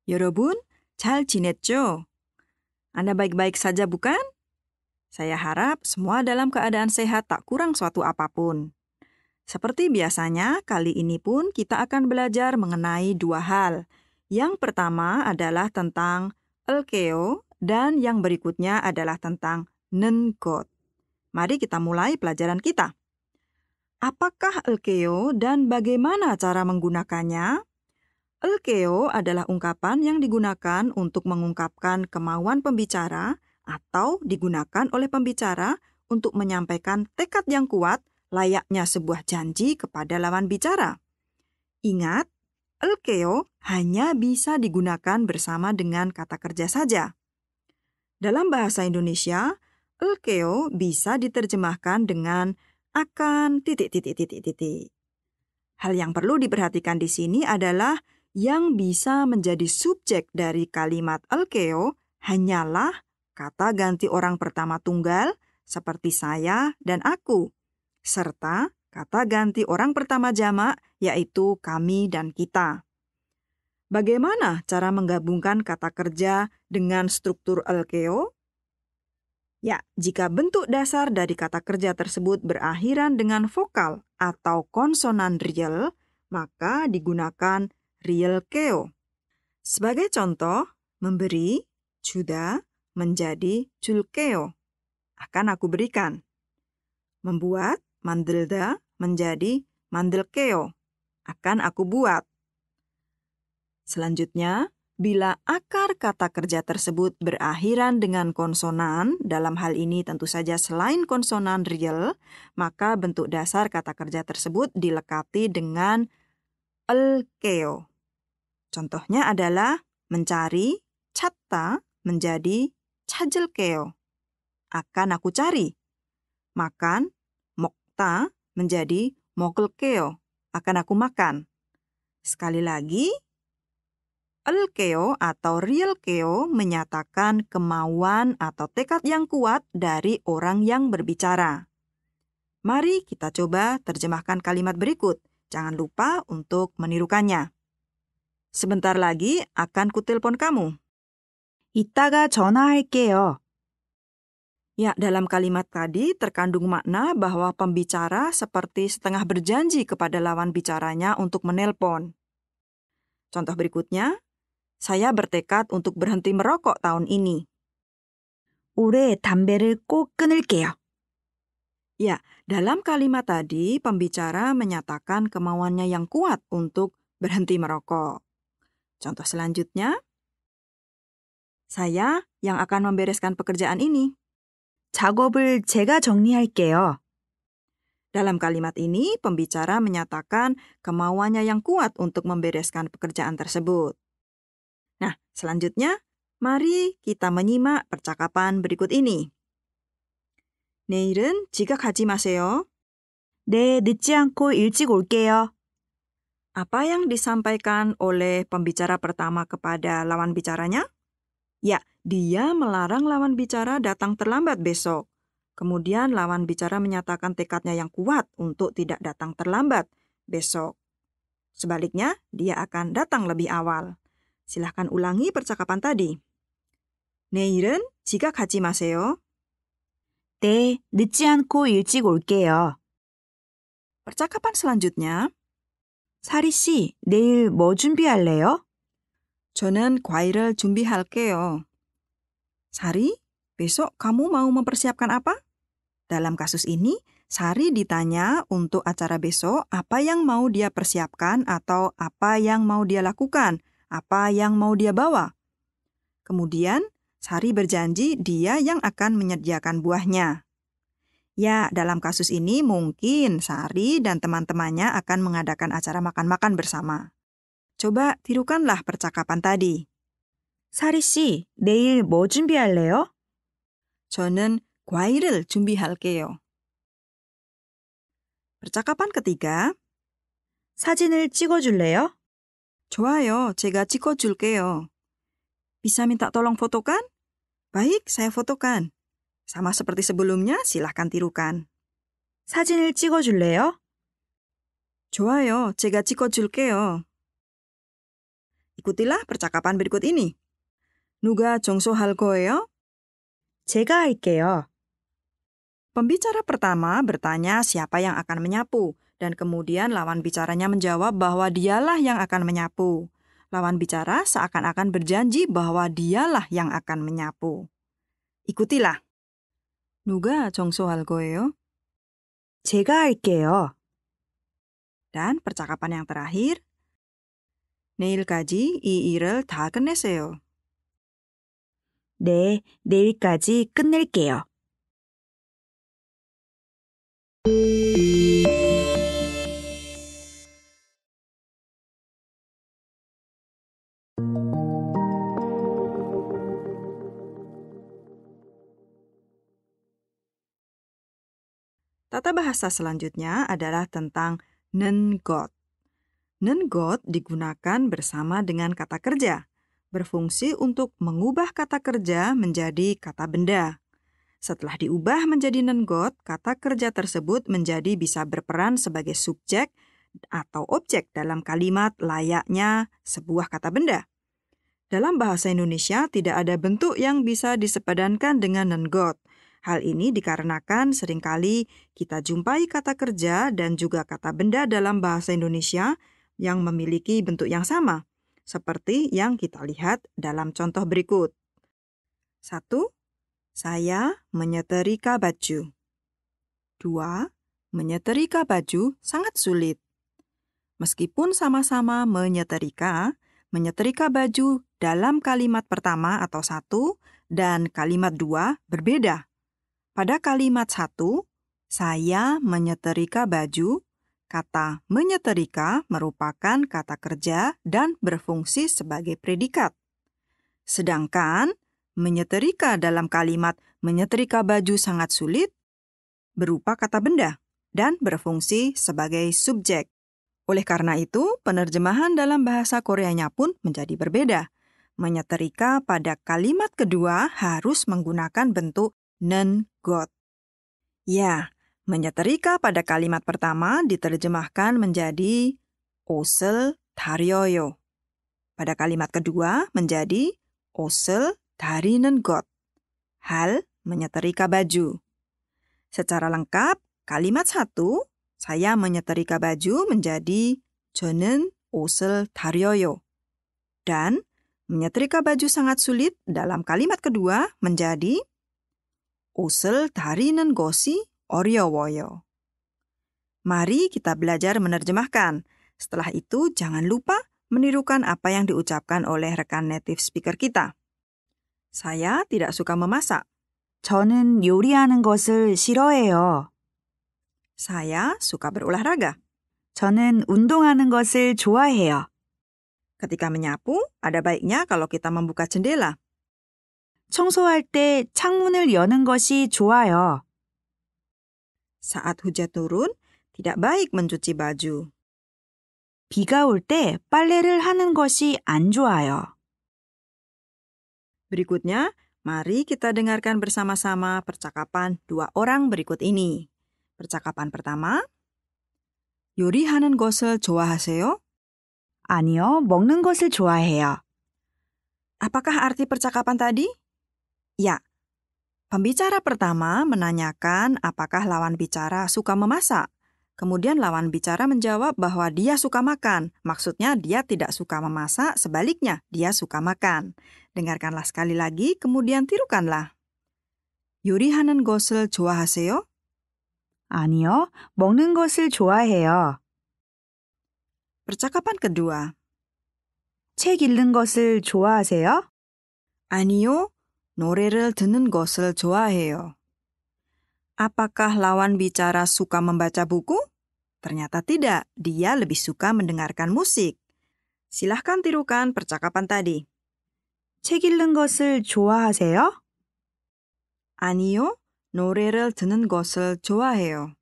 여러분, 잘 지냈죠? Anda baik-baik saja bukan? Saya harap semua dalam keadaan sehat tak kurang suatu apapun. Seperti biasanya, kali ini pun kita akan belajar mengenai dua hal. Yang pertama adalah tentang elkeo dan yang berikutnya adalah tentang nengot. Mari kita mulai pelajaran kita. Apakah elkeo dan bagaimana cara menggunakannya? Elkeo adalah ungkapan yang digunakan untuk mengungkapkan kemauan pembicara atau digunakan oleh pembicara untuk menyampaikan tekad yang kuat layaknya sebuah janji kepada lawan bicara. Ingat, elkeo hanya bisa digunakan bersama dengan kata kerja saja. Dalam bahasa Indonesia, elkeo bisa diterjemahkan dengan akan ... Hal yang perlu diperhatikan di sini adalah yang bisa menjadi subjek dari kalimat elkeo hanyalah kata ganti orang pertama tunggal seperti saya dan aku, serta kata ganti orang pertama jamak yaitu kami dan kita. Bagaimana cara menggabungkan kata kerja dengan struktur elkeo? Ya, jika bentuk dasar dari kata kerja tersebut berakhiran dengan vokal atau konsonan real, maka digunakan realkeo. Sebagai contoh, memberi, juda, menjadi julkeo. Akan aku berikan. Membuat, mandelda, menjadi mandelkeo. Akan aku buat. Selanjutnya, bila akar kata kerja tersebut berakhiran dengan konsonan, dalam hal ini tentu saja selain konsonan real, maka bentuk dasar kata kerja tersebut dilekati dengan elkeo. Contohnya adalah mencari, 찾다, menjadi 찾을게요. Akan aku cari. Makan, 먹다, menjadi 먹을게요. Akan aku makan. Sekali lagi, elkeo atau realkeo menyatakan kemauan atau tekad yang kuat dari orang yang berbicara. Mari kita coba terjemahkan kalimat berikut. Jangan lupa untuk menirukannya. Sebentar lagi akan kutelepon kamu. 이따가 전화할게요. Ya, dalam kalimat tadi terkandung makna bahwa pembicara seperti setengah berjanji kepada lawan bicaranya untuk menelpon. Contoh berikutnya, saya bertekad untuk berhenti merokok tahun ini. 올해 담배를 꼭 끊을게요. Ya, dalam kalimat tadi pembicara menyatakan kemauannya yang kuat untuk berhenti merokok. Contoh selanjutnya, saya yang akan membereskan pekerjaan ini. 작업을 제가 정리할게요. Dalam kalimat ini, pembicara menyatakan kemauannya yang kuat untuk membereskan pekerjaan tersebut. Nah, selanjutnya, mari kita menyimak percakapan berikut ini. 내일은 지각하지 마세요. 네, 늦지 않고 일찍 올게요. Apa yang disampaikan oleh pembicara pertama kepada lawan bicaranya? Ya, dia melarang lawan bicara datang terlambat besok. Kemudian lawan bicara menyatakan tekadnya yang kuat untuk tidak datang terlambat besok. Sebaliknya, dia akan datang lebih awal. Silahkan ulangi percakapan tadi. 내일은 지각하지 마세요. 네, 늦지 않고 일찍 올게요. Percakapan selanjutnya, 사리 씨, 내일 뭐 준비할래요? 저는 과일을 준비할게요. Sari, besok kamu mau mempersiapkan apa? Dalam kasus ini, Sari ditanya untuk acara besok apa yang mau dia persiapkan atau apa yang mau dia lakukan, apa yang mau dia bawa. Kemudian, Sari berjanji dia yang akan menyediakan buahnya. Ya, dalam kasus ini mungkin Sari dan teman-temannya akan mengadakan acara makan-makan bersama. Coba tirukanlah percakapan tadi. 사리 씨, 내일 뭐 준비할래요? 저는 과일을 준비할게요. percakapan ketiga. 사진을 찍어줄래요? 좋아요, 제가 찍어줄게요. Bisa minta tolong fotokan? Baik, saya fotokan. Sama seperti sebelumnya, silahkan tirukan. 사진을 찍어줄래요? 좋아요. 제가 찍어줄게요. Ikutilah percakapan berikut ini. 누가 청소할 거예요? 제가 할게요. Pembicara pertama bertanya siapa yang akan menyapu, dan kemudian lawan bicaranya menjawab bahwa dialah yang akan menyapu. Lawan bicara seakan-akan berjanji bahwa dialah yang akan menyapu. Ikutilah. 누가 청소할 거예요? 제가 할게요. Dan percakapan yang terakhir, 내일까지 이 일을 다 끝내세요. 네, 내일까지 끝낼게요. Tata bahasa selanjutnya adalah tentang nengot. Nengot digunakan bersama dengan kata kerja, berfungsi untuk mengubah kata kerja menjadi kata benda. Setelah diubah menjadi nengot, kata kerja tersebut menjadi bisa berperan sebagai subjek atau objek dalam kalimat layaknya sebuah kata benda. Dalam bahasa Indonesia tidak ada bentuk yang bisa disepadankan dengan nengot. Hal ini dikarenakan seringkali kita jumpai kata kerja dan juga kata benda dalam bahasa Indonesia yang memiliki bentuk yang sama, seperti yang kita lihat dalam contoh berikut. 1. Saya menyetrika baju. 2. Menyetrika baju sangat sulit. Meskipun sama-sama menyetrika baju dalam kalimat pertama atau 1 dan kalimat 2 berbeda. Pada kalimat 1, saya menyetrika baju, kata menyetrika merupakan kata kerja dan berfungsi sebagai predikat. Sedangkan menyetrika dalam kalimat menyetrika baju sangat sulit berupa kata benda dan berfungsi sebagai subjek. Oleh karena itu, penerjemahan dalam bahasa Koreanya pun menjadi berbeda. Menyetrika pada kalimat kedua harus menggunakan bentuk nengot. Ya, menyetrika pada kalimat pertama diterjemahkan menjadi 옷을 다려요. Pada kalimat kedua menjadi 옷을 다리는 것. Hal menyetrika baju. Secara lengkap, kalimat 1, saya menyetrika baju menjadi 저는 옷을 다려요. Dan menyetrika baju sangat sulit dalam kalimat kedua menjadi 옷을 다리는 것이 어려워요. Mari kita belajar menerjemahkan. Setelah itu, jangan lupa menirukan apa yang diucapkan oleh rekan native speaker kita. Saya tidak suka memasak. 저는 요리하는 것을 싫어해요. Saya suka berolahraga. 저는 운동하는 것을 좋아해요. Ketika menyapu, ada baiknya kalau kita membuka jendela. 청소할 때 창문을 여는 것이 좋아요. Saat hujan turun, tidak baik mencuci baju. 비가 올 때 빨래를 하는 것이 안 좋아요. Berikutnya, mari kita dengarkan bersama-sama percakapan dua orang berikut ini. Percakapan pertama, 요리하는 것을 좋아하세요? 아니요, 먹는 것을 좋아해요. Apakah arti percakapan tadi? Ya, pembicara pertama menanyakan apakah lawan bicara suka memasak. Kemudian lawan bicara menjawab bahwa dia suka makan. Maksudnya dia tidak suka memasak, sebaliknya dia suka makan. Dengarkanlah sekali lagi, kemudian tirukanlah. 요리하는 것을 좋아하세요? 아니요, 먹는 것을 좋아해요. Percakapan kedua. 책 읽는 것을 좋아하세요? 아니요, 노래를 듣는 것을 좋아해요. Apakah lawan bicara suka membaca buku? Ternyata tidak, dia lebih suka mendengarkan musik. Silahkan tirukan percakapan tadi. 책 읽는 것을 좋아하세요? 아니요, 노래를 듣는 것을 좋아해요.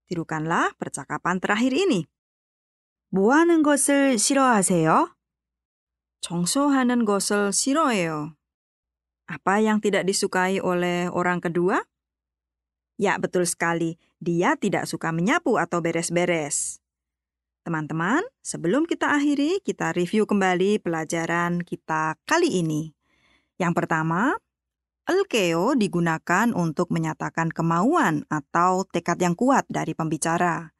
Tirukanlah percakapan terakhir ini. 뭐 하는 것을 싫어하세요? 청소하는 것을 싫어해요. Apa yang tidak disukai oleh orang kedua? Ya, betul sekali. Dia tidak suka menyapu atau beres-beres. Teman-teman, sebelum kita akhiri, kita review kembali pelajaran kita kali ini. Yang pertama, elkeo digunakan untuk menyatakan kemauan atau tekad yang kuat dari pembicara.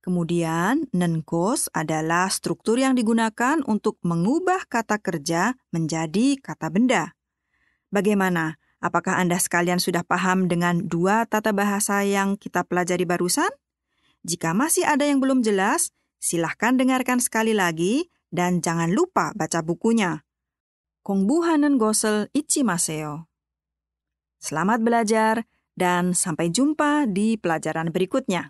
Kemudian, nengkos adalah struktur yang digunakan untuk mengubah kata kerja menjadi kata benda. Bagaimana? Apakah Anda sekalian sudah paham dengan dua tata bahasa yang kita pelajari barusan? Jika masih ada yang belum jelas, silahkan dengarkan sekali lagi dan jangan lupa baca bukunya. 공부하는 것을 잊지 마세요. Selamat belajar dan sampai jumpa di pelajaran berikutnya.